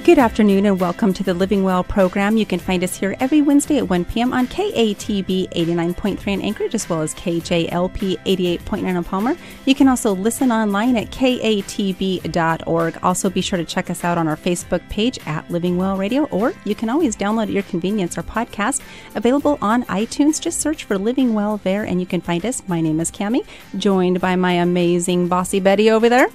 Good afternoon and welcome to the Living Well program. You can find us here every Wednesday at 1 p.m. on KATB 89.3 in Anchorage as well as KJLP 88.9 in Palmer. You can also listen online at katb.org. Also be sure to check us out on our Facebook page at Living Well Radio, or you can always download at your convenience our podcast available on iTunes. Just search for Living Well there and you can find us. My name is Cammie, joined by my amazing bossy Betty over there.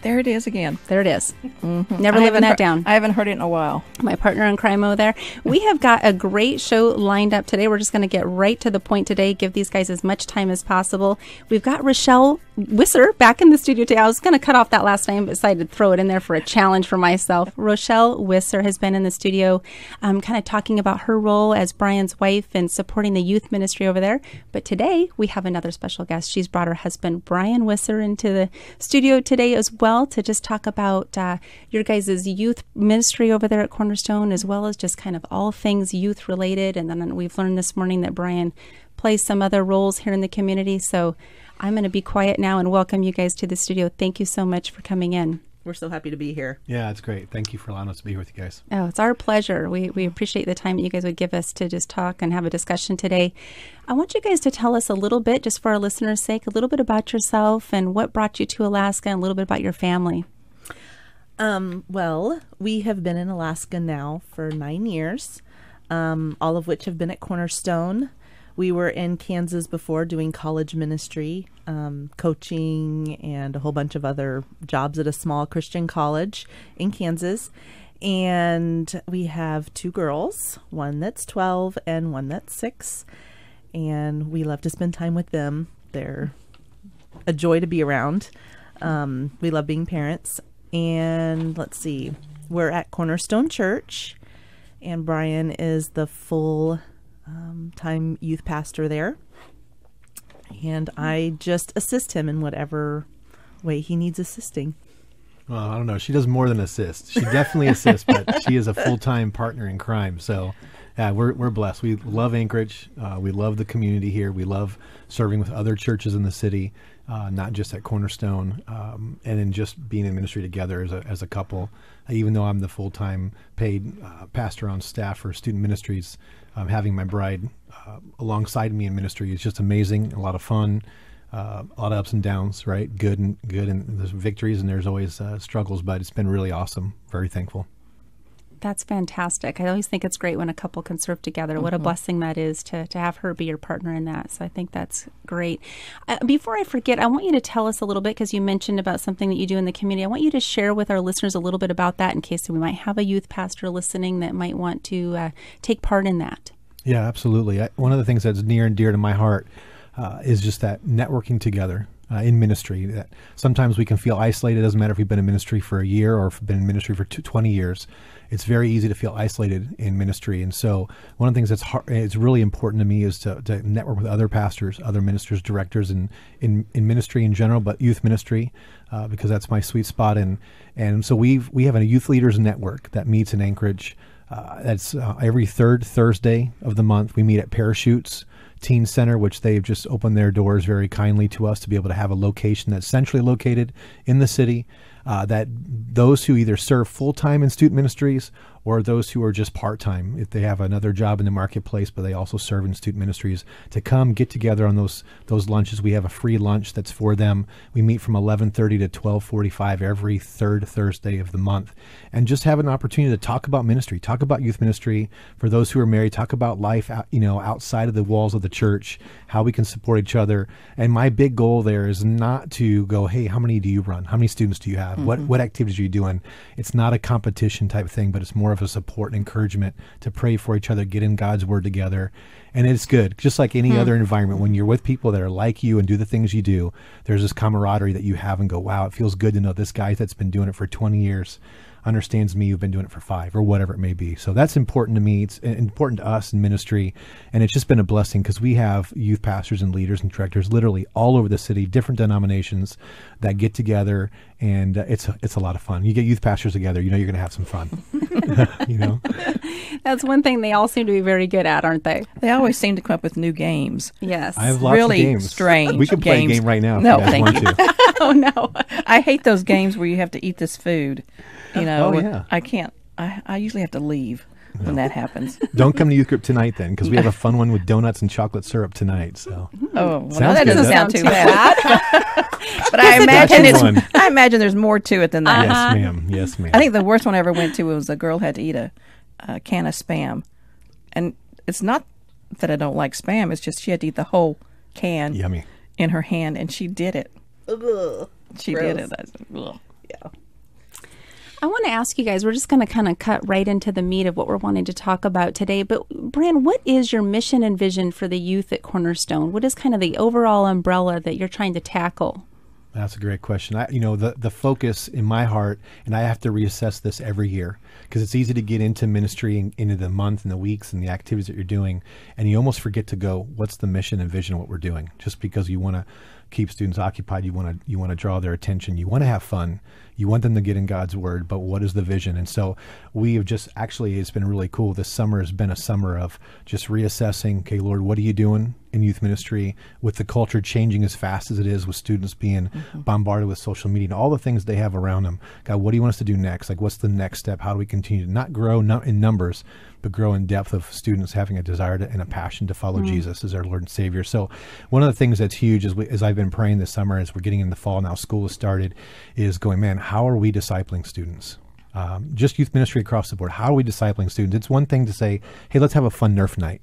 There it is again. There it is. Mm-hmm. Never living that down. I haven't heard it in a while. My partner in crime there. We have got a great show lined up today. We're just going to get right to the point today, give these guys as much time as possible. We've got Rochelle Wissehr back in the studio today. I was going to cut off that last name, but decided to throw it in there for a challenge for myself. Rochelle Wissehr has been in the studio kind of talking about her role as Brian's wife and supporting the youth ministry over there. But today, we have another special guest. She's brought her husband, Brian Wissehr, into the studio today as well to just talk about your guys' youth ministry over there at Cornerstone, as well as just kind of all things youth related. And then we've learned this morning that Brian plays some other roles here in the community. So I'm going to be quiet now and welcome you guys to the studio. Thank you so much for coming in. We're so happy to be here. Yeah, it's great. Thank you for allowing us to be here with you guys. Oh, it's our pleasure. We appreciate the time that you guys would give us to just talk and have a discussion today. I want you guys to tell us a little bit, just for our listeners' sake, a little bit about yourself and what brought you to Alaska and a little bit about your family. Well, we have been in Alaska now for 9 years, all of which have been at Cornerstone. We were in Kansas before doing college ministry, coaching, and a whole bunch of other jobs at a small Christian college in Kansas. And we have 2 girls, one that's 12 and one that's 6. And we love to spend time with them. They're a joy to be around. We love being parents. And let's see, we're at Cornerstone Church, and Brian is the full time youth pastor there, and I just assist him in whatever way he needs assisting. Well, I don't know. She does more than assist. She definitely assists, but she is a full-time partner in crime. So yeah, we're blessed. We love Anchorage. We love the community here. We love serving with other churches in the city, not just at Cornerstone, and in just being in ministry together as a couple. Even though I'm the full-time paid pastor on staff for student ministries, having my bride alongside me in ministry is just amazing. A lot of fun, a lot of ups and downs, right? Good, and there's victories and there's always struggles, but it's been really awesome. Very thankful. That's fantastic. I always think it's great when a couple can serve together. Mm-hmm. What a blessing that is to have her be your partner in that. So I think that's great. Before I forget, I want you to tell us a little bit, because you mentioned about something that you do in the community. I want you to share with our listeners a little bit about that in case we might have a youth pastor listening that might want to take part in that. Yeah, absolutely. One of the things that's near and dear to my heart is just that networking together. In ministry, that sometimes we can feel isolated. It doesn't matter if we've been in ministry for a year or if we've been in ministry for 20 years. It's very easy to feel isolated in ministry. And so one of the things that's it's really important to me is to network with other pastors, other ministers, directors in ministry in general, but youth ministry, because that's my sweet spot. And so we have a youth leaders network that meets in Anchorage. That's every third Thursday of the month. We meet at Parachutes Teen Center, which they've just opened their doors very kindly to us to be able to have a location that's centrally located in the city, that those who either serve full-time in student ministries or those who are just part-time, if they have another job in the marketplace, but they also serve in student ministries, to come get together on those lunches. We have a free lunch that's for them. We meet from 11:30 to 12:45 every third Thursday of the month, and just have an opportunity to talk about ministry, talk about youth ministry. For those who are married, talk about life, outside of the walls of the church, how we can support each other. And my big goal there is not to go, hey, how many do you run? How many students do you have? Mm-hmm. What activities are you doing? It's not a competition type thing, but it's more of a support and encouragement to pray for each other, get in God's word together. And it's good. Just like any other environment, when you're with people that are like you and do the things you do, there's this camaraderie that you have and go, wow, it feels good to know this guy that's been doing it for 20 years. understands me who've been doing it for 5 or whatever it may be. So that's important to me. It's important to us in ministry. And it's just been a blessing because we have youth pastors and leaders and directors literally all over the city, different denominations that get together. And it's a lot of fun. You get youth pastors together, you're going to have some fun. That's one thing they all seem to be very good at, aren't they? They always seem to come up with new games. Yes. I have lots really of games. Strange. We could play games. a game right now. No, if you guys thank want you. to. Oh, no. I hate those games where you have to eat this food. Oh, yeah. I can't. I usually have to leave when that happens. Don't come to youth group tonight then, because we have a fun one with donuts and chocolate syrup tonight. So Oh, well, Sounds that good, doesn't though. sound too bad. But I imagine That's fun. I imagine there's more to it than that. yes, ma'am. Yes, ma'am. I think the worst one I ever went to was a girl had to eat a can of Spam, and it's not that I don't like Spam. It's just she had to eat the whole can Yummy. in her hand, and she did it. Ugh. She Gross. did it. I said, ugh. Yeah. I want to ask you guys, we're just going to kind of cut right into the meat of what we're wanting to talk about today. But, Bran, what is your mission and vision for the youth at Cornerstone? What is kind of the overall umbrella that you're trying to tackle? That's a great question. The focus in my heart, and I have to reassess this every year because it's easy to get into ministry and into the month and the weeks and the activities that you're doing, and you almost forget to go, what's the mission and vision of what we're doing? Just because you want to keep students occupied, you want to draw their attention, you want to have fun, you want them to get in God's word, but what is the vision? And so we have just actually, it's been really cool. This summer has been a summer of just reassessing, okay, Lord, what are you doing in youth ministry with the culture changing as fast as it is, with students being bombarded with social media and all the things they have around them? God, what do you want us to do next? Like, what's the next step? How do we continue to not grow in numbers, but grow in depth of students having a desire to, and a passion to follow Jesus as our Lord and Savior? So one of the things that's huge as I've been praying this summer, as we're getting in the fall now, school has started, is going, man, how are we discipling students? Just youth ministry across the board. How are we discipling students? It's one thing to say, hey, let's have a fun Nerf night.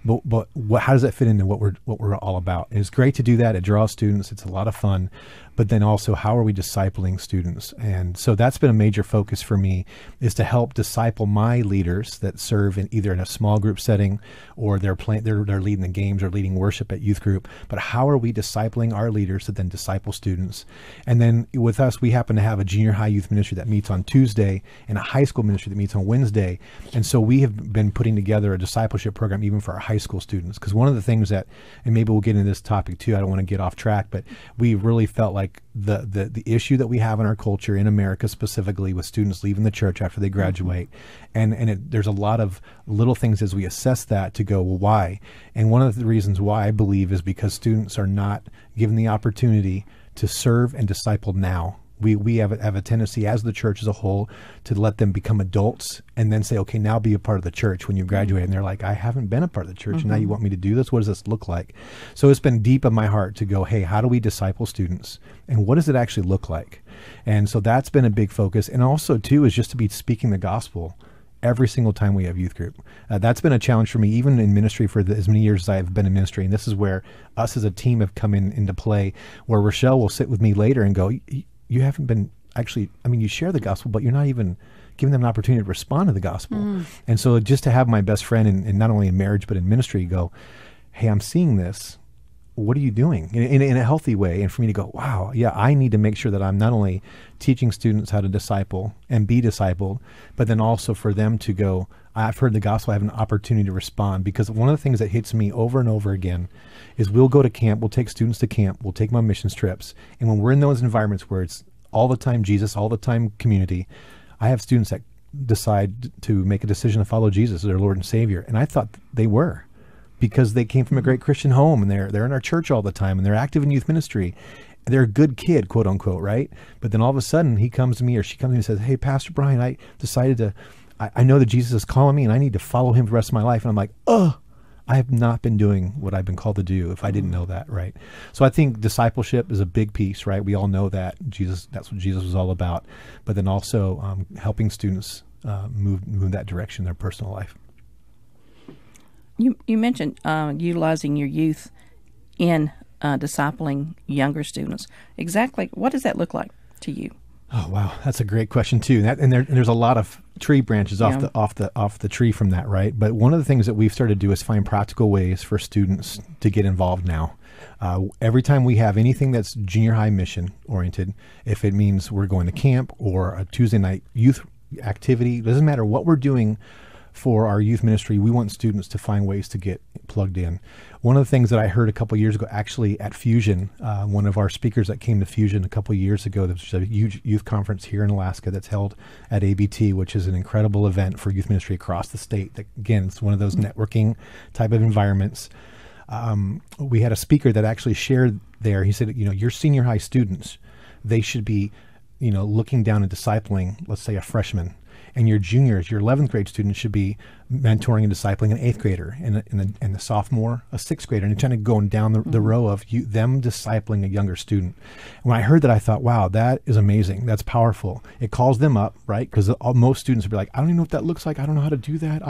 But how does that fit into what we're all about? And it's great to do that. It draws students. It's a lot of fun. But then also, how are we discipling students? And so that's been a major focus for me, is to help disciple my leaders that serve in either in a small group setting or they're leading the games or leading worship at youth group. But how are we discipling our leaders to then disciple students? And then with us, we happen to have a junior high youth ministry that meets on Tuesday and a high school ministry that meets on Wednesday. And so we have been putting together a discipleship program even for our high school students. Because one of the things that, and maybe we'll get into this topic too, I don't want to get off track, but we really felt like the issue that we have in our culture in America specifically with students leaving the church after they graduate, there's a lot of little things as we assess that to go, well, why? And one of the reasons why I believe is because students are not given the opportunity to serve and disciple now. We have a tendency as the church as a whole to let them become adults and then say, okay, now be a part of the church when you've graduated. And they're like, I haven't been a part of the church, and now you want me to do this? What does this look like? So it's been deep in my heart to go, hey, how do we disciple students? And what does it actually look like? And so that's been a big focus. And also, too, is just to be speaking the gospel every single time we have youth group. That's been a challenge for me, even in ministry for as many years as I've been in ministry. And this is where us as a team have come into play, where Rochelle will sit with me later and go, you haven't been actually, you share the gospel, but you're not even giving them an opportunity to respond to the gospel. And so just to have my best friend in not only in marriage, but in ministry go, hey, I'm seeing this. What are you doing in a healthy way? And for me to go, wow, yeah, I need to make sure that I'm not only teaching students how to disciple and be discipled, but then also for them to go, I've heard the gospel, I have an opportunity to respond. Because one of the things that hits me over and over again is we'll go to camp, we'll take students to camp, we'll take them on missions trips. And when we're in those environments where it's all the time Jesus, all the time community, I have students that decide to make a decision to follow Jesus as their Lord and Savior. And I thought they were, because they came from a great Christian home and they're in our church all the time and they're active in youth ministry. They're a good kid, quote unquote, right? But then all of a sudden he comes to me or she comes to me and says, hey, Pastor Brian, I decided to, I know that Jesus is calling me and I need to follow him for the rest of my life. And I'm like, I have not been doing what I've been called to do if I didn't know that, right? So I think discipleship is a big piece, right? We all know that that's what Jesus was all about. But then also helping students move that direction in their personal life. You mentioned utilizing your youth in discipling younger students. Exactly, what does that look like to you? Oh wow, that's a great question too. There's a lot of tree branches off the tree from that, right? But one of the things that we've started to do is find practical ways for students to get involved now. Every time we have anything that's junior high mission oriented, if it means we're going to camp or a Tuesday night youth activity. It doesn't matter what we're doing for our youth ministry. We want students to find ways to get plugged in. One of the things that I heard a couple of years ago, actually at Fusion, one of our speakers that came to Fusion a couple of years ago, there's a huge youth conference here in Alaska that's held at ABT, which is an incredible event for youth ministry across the state. That, again, it's one of those networking type of environments. We had a speaker that actually shared there. He said, your senior high students, they should be, looking down and discipling, let's say, a freshman. And your juniors, your 11th grade students should be mentoring and discipling an 8th grader, and the sophomore, a 6th grader. And you're trying to go down the row of them discipling a younger student. When I heard that, I thought, wow, that is amazing. That's powerful. It calls them up, right? Because most students would be like, I don't even know what that looks like. I don't know how to do that.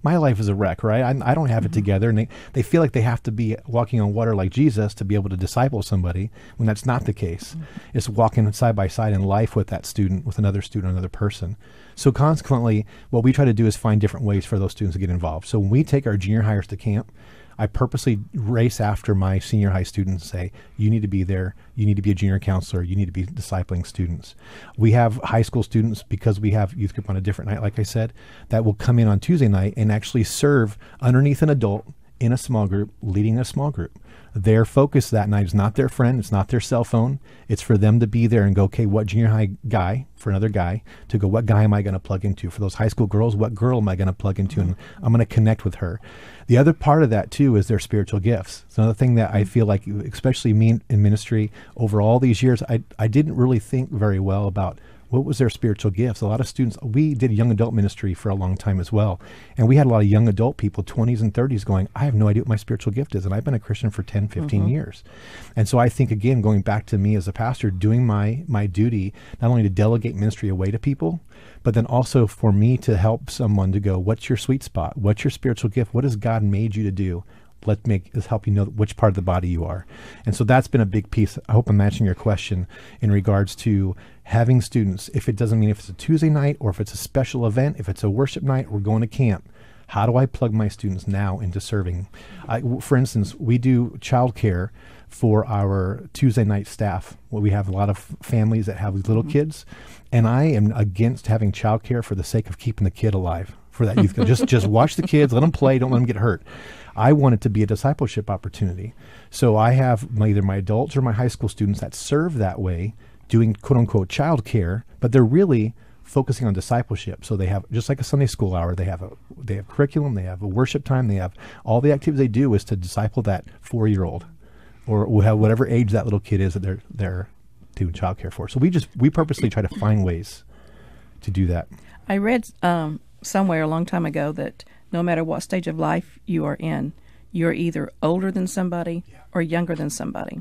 My life is a wreck, right? I don't have it together. And they feel like they have to be walking on water like Jesus to be able to disciple somebody, when that's not the case. It's walking side by side in life with that student, with another student, another person. So consequently, what we try to do is find different ways for those students to get involved. So when we take our junior hires to camp, I purposely race after my senior high students and say, you need to be there, you need to be a junior counselor, you need to be discipling students. We have high school students, because we have youth group on a different night, like I said, that will come in on Tuesday night and actually serve underneath an adult in a small group, leading a small group. Their focus that night is not their friend, it's not their cell phone. It's for them to be there and go, okay, what junior high guy, for another guy, to go, what guy am I going to plug into? For those high school girls, what girl am I going to plug into? And I'm going to connect with her. The other part of that, too, is their spiritual gifts. It's another thing that I feel like, especially me in ministry, over all these years, I didn't really think very well about what was their spiritual gifts. A lot of students, we did young adult ministry for a long time as well. And we had a lot of young adult people, 20s and 30s, going, I have no idea what my spiritual gift is. And I've been a Christian for 10, 15 years. And so I think, again, going back to me as a pastor, doing my duty, not only to delegate ministry away to people, but then also for me to help someone to go, what's your sweet spot? What's your spiritual gift? What has God made you to do? Let's help you know which part of the body you are. And so that's been a big piece. I hope I'm answering your question in regards to having students. If it doesn't mean if it's a Tuesday night or if it's a special event, if it's a worship night, we're going to camp. How do I plug my students now into serving? For instance, we do childcare for our Tuesday night staff. Well, we have a lot of families that have these little kids, and I am against having childcare for the sake of keeping the kid alive. For that youth, just watch the kids, let them play, don't let them get hurt. I want it to be a discipleship opportunity. So I have either my adults or my high school students that serve that way, doing quote unquote child care, but they're really focusing on discipleship. So they have, just like a Sunday school hour, they have curriculum, they have a worship time, they have all the activities they do is to disciple that 4-year-old or whatever age that little kid is that they're doing child care for. So we purposely try to find ways to do that. I read somewhere a long time ago that no matter what stage of life you are in, you're either older than somebody or younger than somebody.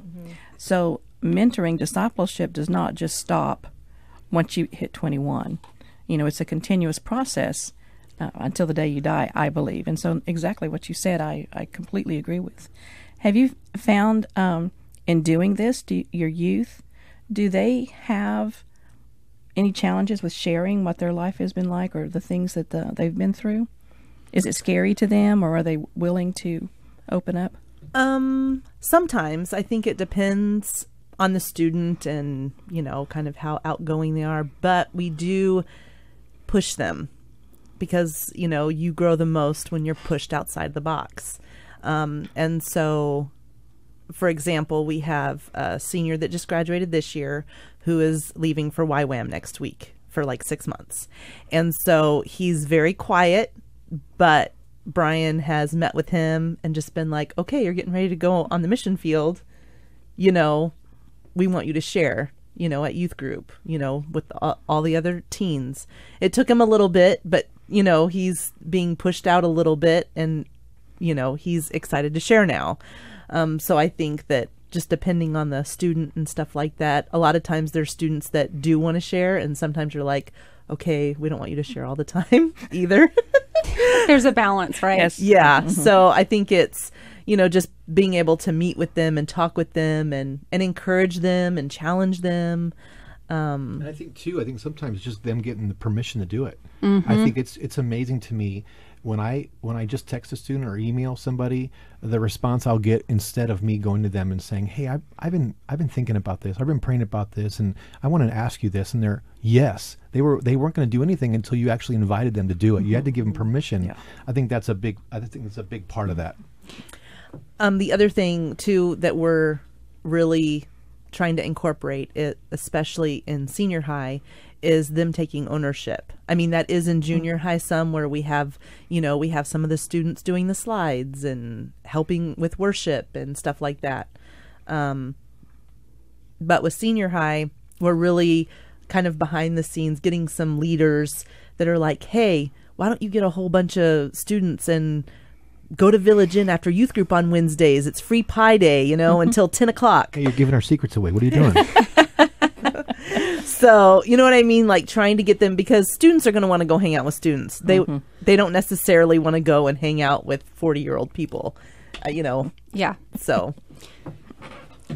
So mentoring, discipleship does not just stop once you hit 21. It's a continuous process until the day you die, I believe. And so exactly what you said, I completely agree with. Have you found in doing this, your youth, do they have any challenges with sharing what their life has been like or the things that they've been through? Is it scary to them, or are they willing to open up? Sometimes. I think it depends on the student and, kind of how outgoing they are. But we do push them because, you grow the most when you're pushed outside the box. And so, for example, we have a senior that just graduated this year who is leaving for YWAM next week for like 6 months. And so he's very quiet, but Brian has met with him and just been like, okay, you're getting ready to go on the mission field. We want you to share, at youth group, with all the other teens. It took him a little bit, but, he's being pushed out a little bit and, he's excited to share now. So I think that just depending on the student and stuff like that, a lot of times there's students that do want to share, and sometimes you're like, okay, we don't want you to share all the time either. There's a balance, right? Yes. Yeah. Mm-hmm. So I think it's, just being able to meet with them and talk with them and encourage them and challenge them. And I think sometimes just them getting the permission to do it. I think it's amazing to me when I just text a student or email somebody, the response I'll get, instead of me going to them and saying, "Hey, I've been thinking about this. I've been praying about this, and I want to ask you this," and they're yes, they weren't going to do anything until you actually invited them to do it. You had to give them permission. Yeah. I think that's a big part of that. The other thing too that we're really trying to incorporate, it especially in senior high, is them taking ownership. I mean, that is in junior high some, where we have some of the students doing the slides and helping with worship and stuff like that. But with senior high, we're really kind of behind the scenes getting some leaders that are like, "Hey, why don't you get a whole bunch of students and go to Village Inn after youth group on Wednesdays? It's free pie day, until 10 o'clock. Hey, you're giving our secrets away. What are you doing? So, you know what I mean? Like trying to get them, because students are going to want to go hang out with students. They don't necessarily want to go and hang out with 40-year-old people, Yeah. So,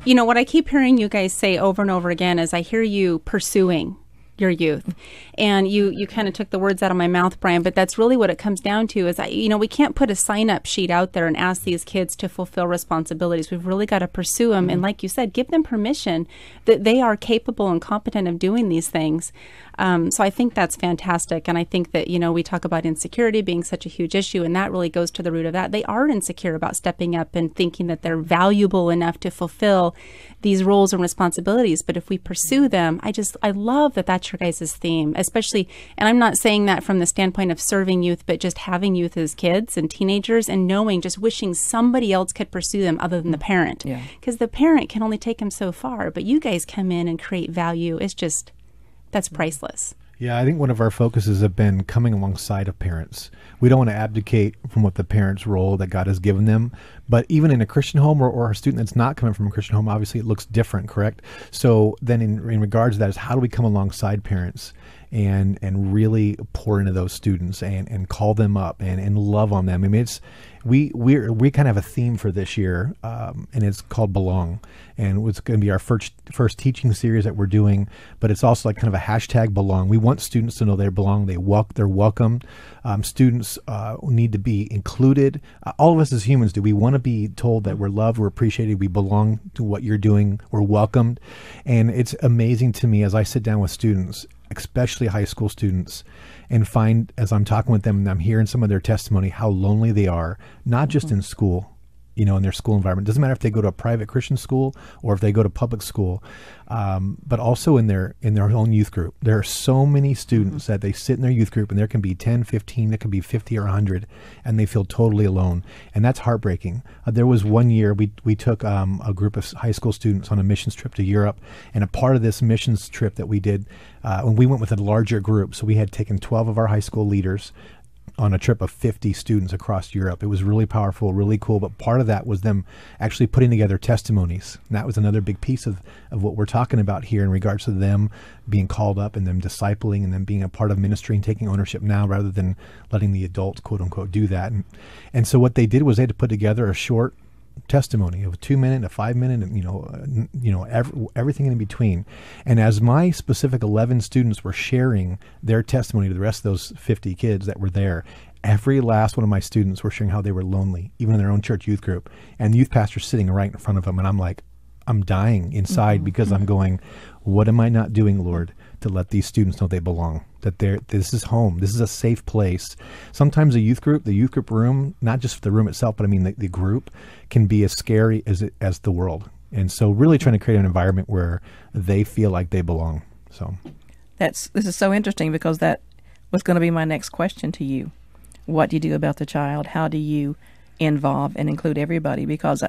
What I keep hearing you guys say over and over again is I hear you pursuing your youth. And you kind of took the words out of my mouth, Brian, but that's really what it comes down to is, we can't put a sign-up sheet out there and ask these kids to fulfill responsibilities. We've really got to pursue them. And like you said, give them permission that they are capable and competent of doing these things. So I think that's fantastic. And I think that, we talk about insecurity being such a huge issue, and that really goes to the root of that. They are insecure about stepping up and thinking that they're valuable enough to fulfill these roles and responsibilities. But if we pursue them, I love that that's your guys' theme, especially, and I'm not saying that from the standpoint of serving youth, but just having youth as kids and teenagers and just wishing somebody else could pursue them other than the parent. Yeah. Because the parent can only take them so far, but you guys come in and create value. It's just, that's priceless. Yeah, I think one of our focuses have been coming alongside of parents. We don't want to abdicate from what the parents' role that God has given them. But even in a Christian home or a student that's not coming from a Christian home, obviously it looks different, correct? So then in regards to that is, how do we come alongside parents and really pour into those students and call them up and love on them? I mean, we kind of have a theme for this year, and it's called Belong. And it's going to be our first teaching series that we're doing, but it's also like kind of a hashtag Belong. We want students to know they belong, they're welcome. Students need to be included. All of us as humans do. We want to be told that we're loved, we're appreciated, we belong to what you're doing, we're welcomed. And it's amazing to me as I sit down with students, especially high school students, and find, as I'm talking with them and I'm hearing some of their testimony, how lonely they are, not just in school, in their school environment. It doesn't matter if they go to a private Christian school or if they go to public school, but also in their own youth group. There are so many students that they sit in their youth group, and there can be 10, 15, there can be 50 or 100, and they feel totally alone. And that's heartbreaking. There was one year we took a group of high school students on a missions trip to Europe, and a part of this missions trip that we did, when we went with a larger group, so we had taken 12 of our high school leaders on a trip of 50 students across Europe. It was really powerful, really cool, but part of that was them actually putting together testimonies. And that was another big piece of what we're talking about here in regards to them being called up and them discipling and them being a part of ministry and taking ownership now rather than letting the adults, quote unquote, do that. And so what they did was they had to put together a short testimony of a 2-minute, a 5-minute, everything in between. And as my specific 11 students were sharing their testimony to the rest of those 50 kids that were there, every last one of my students were sharing how they were lonely, even in their own church youth group. And the youth pastor's sitting right in front of them, and I'm like, I'm dying inside because I'm going, what am I not doing, Lord, to let these students know they belong, that this is home, this is a safe place. Sometimes the youth group room, not just the room itself, but I mean the group can be as scary as the world. And so really trying to create an environment where they feel like they belong. So this is so interesting, because that was going to be my next question to you. What do you do about the child? How do you involve and include everybody? Because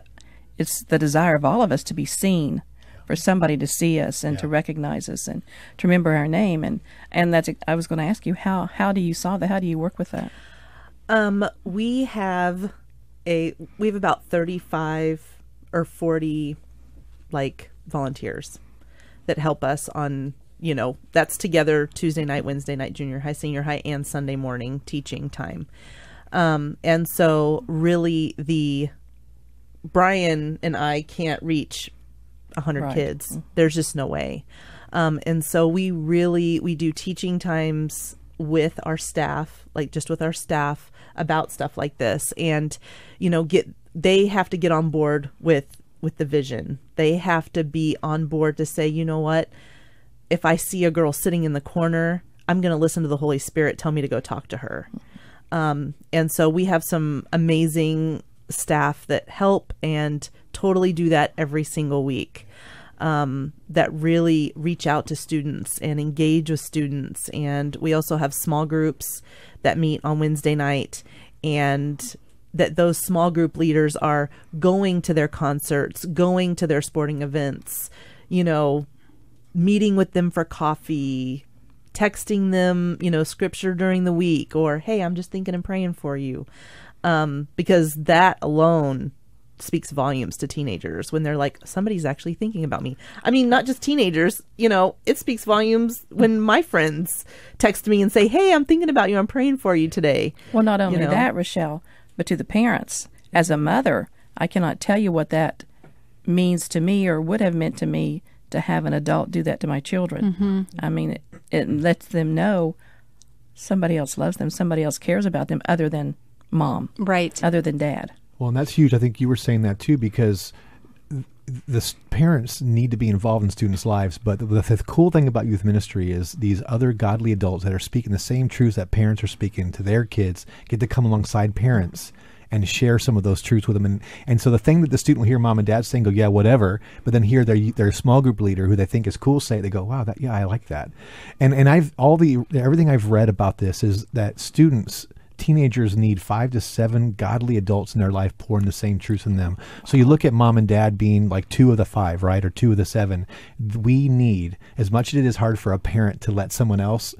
it's the desire of all of us to be seen, for somebody to see us and to recognize us and to remember our name. And that's, I was going to ask you, how do you solve that? How do you work with that? We have about 35 or 40 volunteers that help us on, that's together Tuesday night, Wednesday night, junior high, senior high, and Sunday morning teaching time. And so really Brian and I can't reach 100 kids. There's just no way. And so we do teaching times with our staff, just with our staff, about stuff like this, and they have to get on board with the vision. They have to be on board to say, you know what, if I see a girl sitting in the corner, I'm going to listen to the Holy Spirit tell me to go talk to her. And so we have some amazing staff that help and totally do that every single week, that really reach out to students and engage with students. And we also have small groups that meet on Wednesday night, and that those small group leaders are going to their concerts, going to their sporting events, meeting with them for coffee, texting them, scripture during the week, or, hey, I'm just thinking and praying for you. Because that alone speaks volumes to teenagers when they're like, somebody's actually thinking about me. I mean, not just teenagers, it speaks volumes when my friends text me and say, hey, I'm thinking about you. I'm praying for you today. Well, not only that, Rochelle, but to the parents. As a mother, I cannot tell you what that means to me or would have meant to me to have an adult do that to my children. Mm-hmm. I mean, it lets them know somebody else loves them, somebody else cares about them other than mom, right? Other than dad. Well, and that's huge. I think you were saying that too, because the parents need to be involved in students' lives. But the cool thing about youth ministry is these other godly adults that are speaking the same truths that parents are speaking to their kids get to come alongside parents and share some of those truths with them. And so the thing that the student will hear mom and dad saying, go, yeah, whatever, but then hear their small group leader who they think is cool say, they go, wow, I like that. And everything I've read about this is that teenagers need 5 to 7 godly adults in their life pouring the same truths in them. So you look at mom and dad being like 2 of the 5, right? Or 2 of the 7. We need, as much as it is hard for a parent to let someone else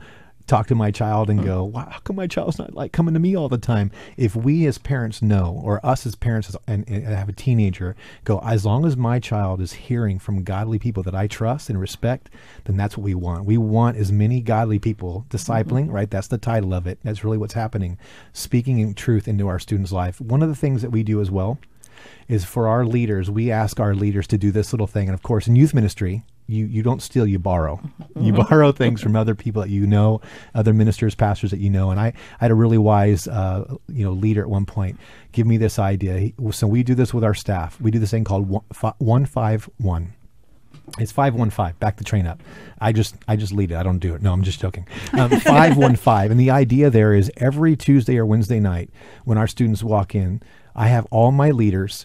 talk to my child and go, wow, how come my child's not like coming to me all the time? If we as parents know, or us as parents and have a teenager go, as long as my child is hearing from godly people that I trust and respect, then that's what we want. We want as many godly people discipling, right? That's the title of it. That's really what's happening. Speaking in truth into our students' life. One of the things that we do as well is for our leaders, we ask our leaders to do this little thing. And of course, in youth ministry, you don't steal, you borrow. You borrow things from other people that other ministers, pastors that And I had a really wise leader at one point give me this idea. So we do this with our staff. We do this thing called 151. It's 515. Back the train up. I just lead it. I don't do it. No, I'm just joking. 515. And the idea there is every Tuesday or Wednesday night when our students walk in, I have all my leaders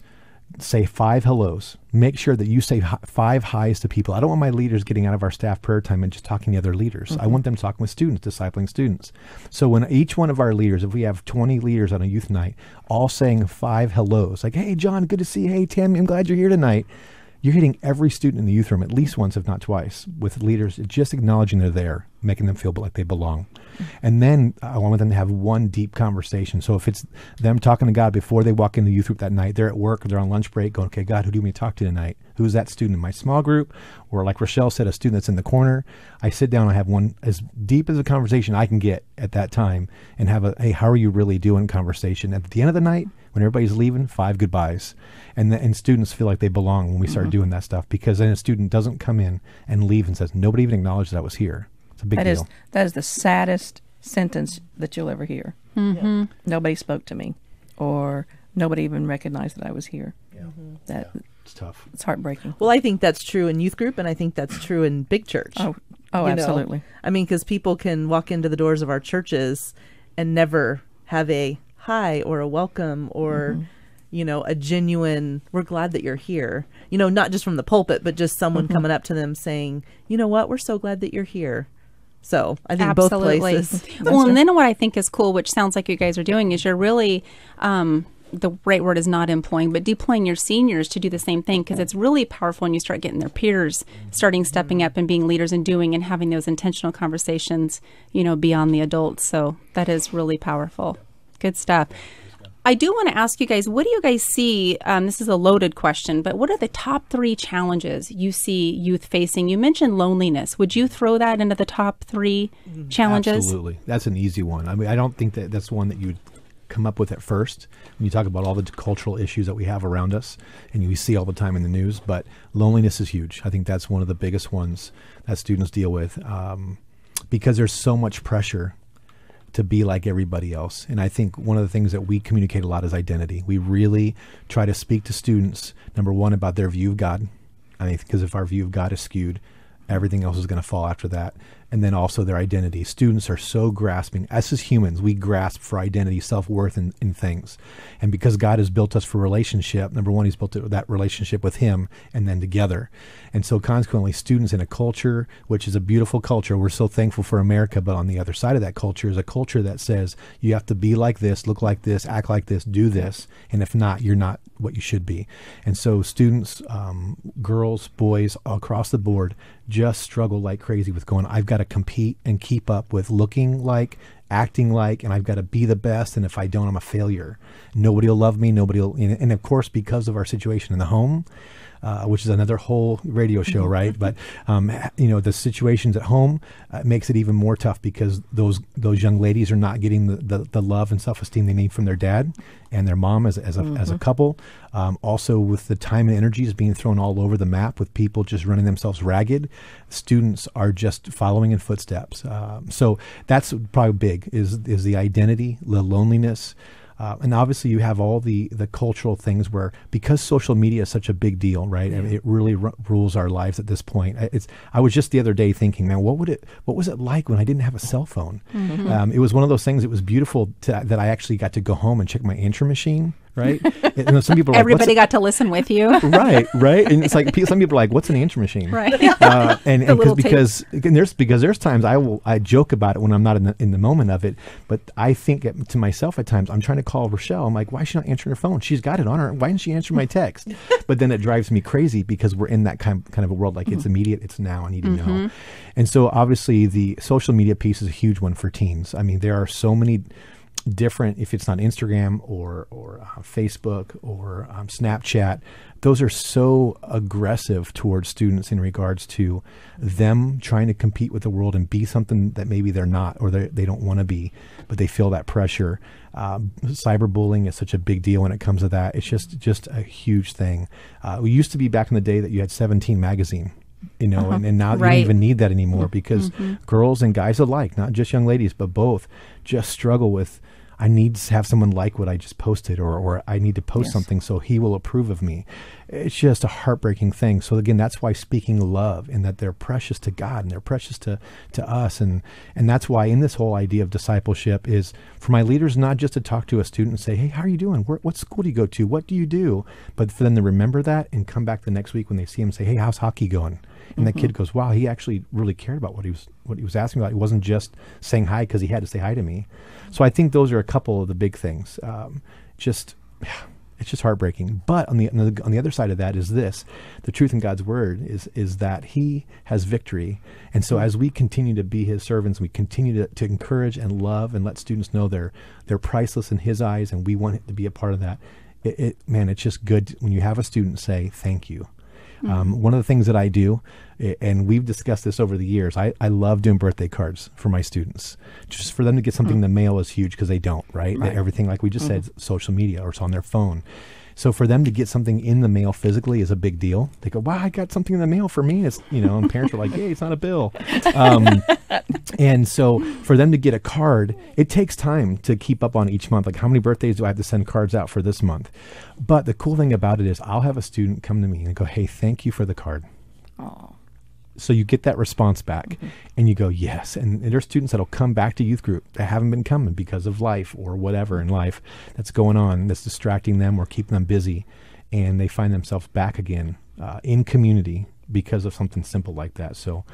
say 5 hellos. Make sure that you say 5 highs to people. I don't want my leaders getting out of our staff prayer time and just talking to other leaders. Mm-hmm. I want them talking with students, discipling students. So when each one of our leaders, if we have 20 leaders on a youth night, all saying 5 hellos, like, hey, John, good to see you. Hey, Tammy, I'm glad you're here tonight. You're hitting every student in the youth room at least once, if not twice, with leaders just acknowledging they're there, making them feel like they belong. And then I want them to have one deep conversation. So if it's them talking to God before they walk in the youth group that night, they're at work or they're on lunch break going, okay, God, who do you want me to talk to tonight? Who's that student in my small group? Or like Rochelle said, a student that's in the corner. I sit down, I have one as deep as a conversation I can get at that time and have hey, how are you really doing conversation? At the end of the night, when everybody's leaving, 5 goodbyes. And students feel like they belong when we start doing that stuff, because then a student doesn't come in and leave and says, nobody even acknowledged that I was here. It's a big deal. That is the saddest sentence that you'll ever hear. Mm-hmm. Nobody spoke to me, or nobody even recognized that I was here. Yeah. It's tough. It's heartbreaking. Well, I think that's true in youth group, and I think that's true in big church. Oh, absolutely. I mean, because people can walk into the doors of our churches and never have a hi or a welcome or a genuine, we're glad that you're here. Not just from the pulpit, but just someone coming up to them saying, you know what, we're so glad that you're here. So I think both places. Well, and then what I think is cool, which sounds like you guys are doing, is you're really, the right word is not employing, but deploying your seniors to do the same thing, because it's really powerful when you start getting their peers stepping up and being leaders and doing and having those intentional conversations, beyond the adults. So that is really powerful. Good stuff. I do want to ask you guys, what do you guys see? This is a loaded question, but what are the top 3 challenges you see youth facing? You mentioned loneliness. Would you throw that into the top 3 challenges? Absolutely. That's an easy one. I mean, I don't think that's one that you would come up with at first when you talk about all the cultural issues that we have around us and you see all the time in the news. But loneliness is huge. I think that's one of the biggest ones that students deal with, because there's so much pressure to be like everybody else. And I think one of the things that we communicate a lot is identity. We really try to speak to students, number one, about their view of God. I mean, because if our view of God is skewed, everything else is going to fall after that. And then also their identity. Students are so grasping. Us as humans, we grasp for identity, self-worth in things. And because God has built us for relationship, number one, he's built that relationship with him and then together. And so consequently, students in a culture, which is a beautiful culture, we're so thankful for America, but on the other side of that culture is a culture that says you have to be like this, look like this, act like this, do this. And if not, you're not what you should be. And so students, girls, boys, across the board, just struggle like crazy with going, I've got to compete and keep up with looking like, acting like, and I've got to be the best. And if I don't, I'm a failure. Nobody will love me. Nobody will. And of course, because of our situation in the home, which is another whole radio show, right? But the situations at home makes it even more tough because those young ladies are not getting the love and self-esteem they need from their dad and their mom as a couple. Also, with the time and energies being thrown all over the map, with people just running themselves ragged, students are just following in footsteps. So that's probably big is the identity, the loneliness. And obviously you have all the cultural things where, because social media is such a big deal, right? Yeah. I mean, it really rules our lives at this point. I was just the other day thinking, man, what was it like when I didn't have a cell phone? Mm-hmm. It was one of those things. It was beautiful that I actually got to go home and check my answer machine. Right? And some people are everybody got to listen with you. Right. And it's like some people are like, what's an answer machine? Right. And because there's times I joke about it when I'm not in the moment of it, but I think to myself at times, I'm trying to call Rochelle. I'm like, why is she not answering her phone? She's got it on her. Why didn't she answer my text? But then it drives me crazy because we're in that kind of a world, like it's immediate, it's now, I need to know. And so obviously the social media piece is a huge one for teens. I mean, there are so many different, if it's not Instagram or Facebook or Snapchat, those are so aggressive towards students in regards to them trying to compete with the world and be something that maybe they're not, or they don't want to be, but they feel that pressure. Cyberbullying is such a big deal when it comes to that. It's just a huge thing. We used to be back in the day that you had 17 magazine. And now you don't even need that anymore because girls and guys alike, not just young ladies, but both, just struggle with, I need to have someone like what I just posted, or I need to post something so he will approve of me. It's just a heartbreaking thing. So again, that's why speaking love, and that they're precious to God and they're precious to us. And that's why in this whole idea of discipleship is for my leaders, not just to talk to a student and say, hey, how are you doing? What school do you go to? What do you do? But for them to remember that and come back the next week when they see him and say, hey, how's hockey going? And that kid goes, wow, he actually really cared about what he was asking about. He wasn't just saying hi because he had to say hi to me. So I think those are a couple of the big things. It's just heartbreaking. But on the other side of that is this: the truth in God's word is that He has victory. And so as we continue to be His servants, we continue to encourage and love and let students know they're priceless in His eyes, and we want to be a part of that. It's just good when you have a student say thank you. One of the things that I do, and we've discussed this over the years, I love doing birthday cards for my students. Just for them to get something in the mail is huge because they don't, right? Everything, like we just said, social media or it's on their phone. So for them to get something in the mail physically is a big deal. They go, wow, I got something in the mail for me. It's, and parents are like, yay, it's not a bill. And so for them to get a card, it takes time to keep up on each month. Like, how many birthdays do I have to send cards out for this month? But the cool thing about it is I'll have a student come to me and go, hey, thank you for the card. Aww. So you get that response back and you go, yes. And there's students that'll come back to youth group that haven't been coming because of life or whatever in life that's going on, that's distracting them or keeping them busy. And they find themselves back again in community because of something simple like that. So,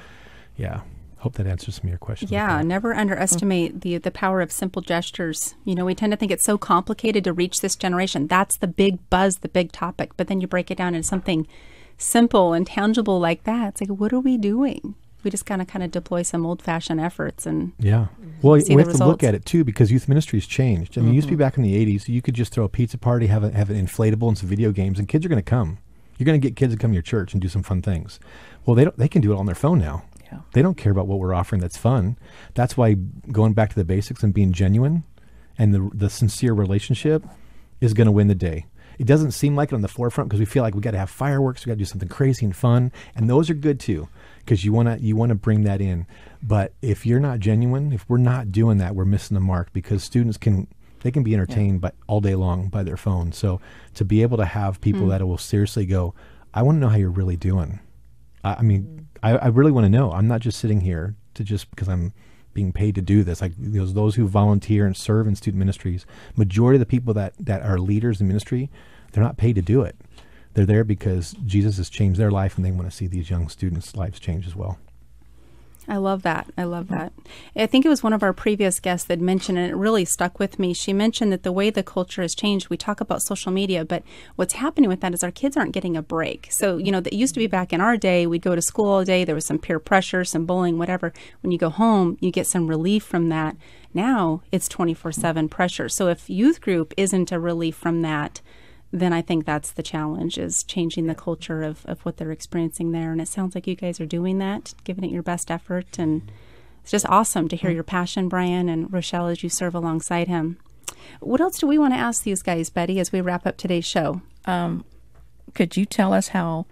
yeah, hope that answers some of your questions. Yeah, never underestimate the power of simple gestures. We tend to think it's so complicated to reach this generation. That's the big buzz, the big topic. But then you break it down into something simple and tangible like that. It's like, what are we doing? We just gotta kind of deploy some old-fashioned efforts and we have to look at it too, because youth ministry's changed. I mean, it used to be back in the 80s, you could just throw a pizza party, have an inflatable and some video games, and kids are going to come. You're going to get kids to come to your church and do some fun things. Well, they can do it on their phone now. Yeah. They don't care about what we're offering that's fun. That's why going back to the basics and being genuine and the sincere relationship is going to win the day. It doesn't seem like it on the forefront because we feel like we got to have fireworks, we got to do something crazy and fun, and those are good too because you want to bring that in. But if you're not genuine, if we're not doing that, we're missing the mark because students can be entertained by all day long by their phone. So to be able to have people that will seriously go, I want to know how you're really doing. I mean, I really want to know. I'm not just sitting here to just because I'm being paid to do this. Like those who volunteer and serve in student ministries, majority of the people that are leaders in ministry, they're not paid to do it. They're there because Jesus has changed their life and they want to see these young students' lives change as well. I love that. I love that. I think it was one of our previous guests that mentioned, and it really stuck with me. She mentioned that the way the culture has changed, we talk about social media, but what's happening with that is our kids aren't getting a break. So, that used to be back in our day, we'd go to school all day, there was some peer pressure, some bullying, whatever. When you go home, you get some relief from that. Now it's 24/7 pressure. So if youth group isn't a relief from that, then I think that's the challenge, is changing the culture of what they're experiencing there. And it sounds like you guys are doing that, giving it your best effort. And it's just awesome to hear your passion, Brian, and Rochelle, as you serve alongside him. What else do we want to ask these guys, Betty, as we wrap up today's show? Could you tell us how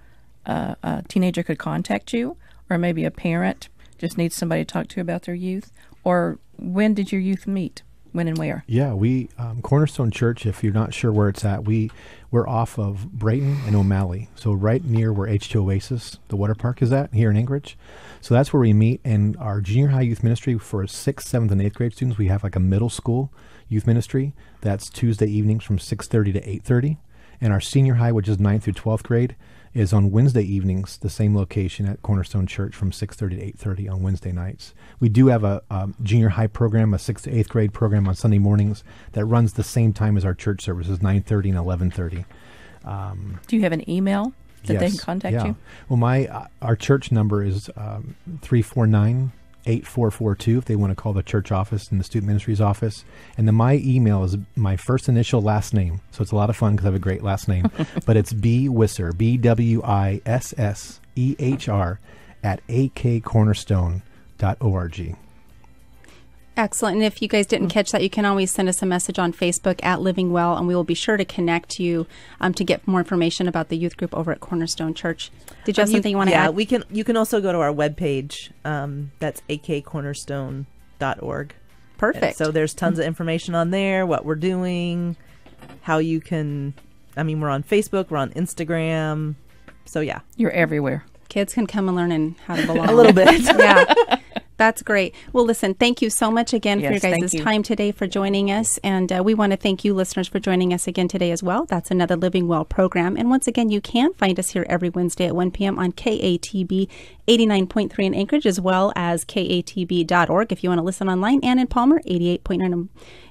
a teenager could contact you, or maybe a parent just needs somebody to talk to about their youth? Or when did your youth meet? When and where? Yeah, we Cornerstone Church, if you're not sure where it's at, we're off of Brayton and O'Malley, so right near where H2 Oasis, the water park, is at here in Anchorage. So that's where we meet. And our junior high youth ministry for 6th, 7th, and 8th grade students, we have like a middle school youth ministry. That's Tuesday evenings from 6:30 to 8:30. And our senior high, which is 9th through 12th grade, is on Wednesday evenings, the same location at Cornerstone Church from 6:30 to 8:30 on Wednesday nights. We do have a junior high program, a 6th to 8th grade program on Sunday mornings that runs the same time as our church services, 9:30 and 11:30. Do you have an email that they can contact you? Well, our church number is 349-8442 if they want to call the church office and the student ministries office. And then my email is my first initial last name. So it's a lot of fun because I have a great last name. But it's Wissehr, BWISSEHR @akcornerstone.org. Excellent. And if you guys didn't catch that, you can always send us a message on Facebook at Living Well, and we will be sure to connect you to get more information about the youth group over at Cornerstone Church. Did you have something you want to add? Yeah, you can also go to our webpage. That's akcornerstone.org. Perfect. So there's tons of information on there, what we're doing, how you can, we're on Facebook, we're on Instagram. So yeah. You're everywhere. Kids can come and learn and how to belong. A little bit. Yeah. That's great. Well, listen, thank you so much again for your guys' you. time today, for joining us. And we want to thank you, listeners, for joining us again today as well. That's another Living Well program. And once again, you can find us here every Wednesday at 1 p.m. on KATB 89.3 in Anchorage, as well as katb.org if you want to listen online, and in Palmer, 88.9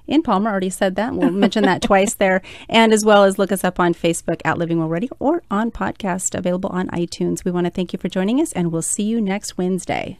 in Palmer. Already said that. We'll mention that twice there. And as well as look us up on Facebook at Living Well Radio, or on podcast available on iTunes. We want to thank you for joining us, and we'll see you next Wednesday.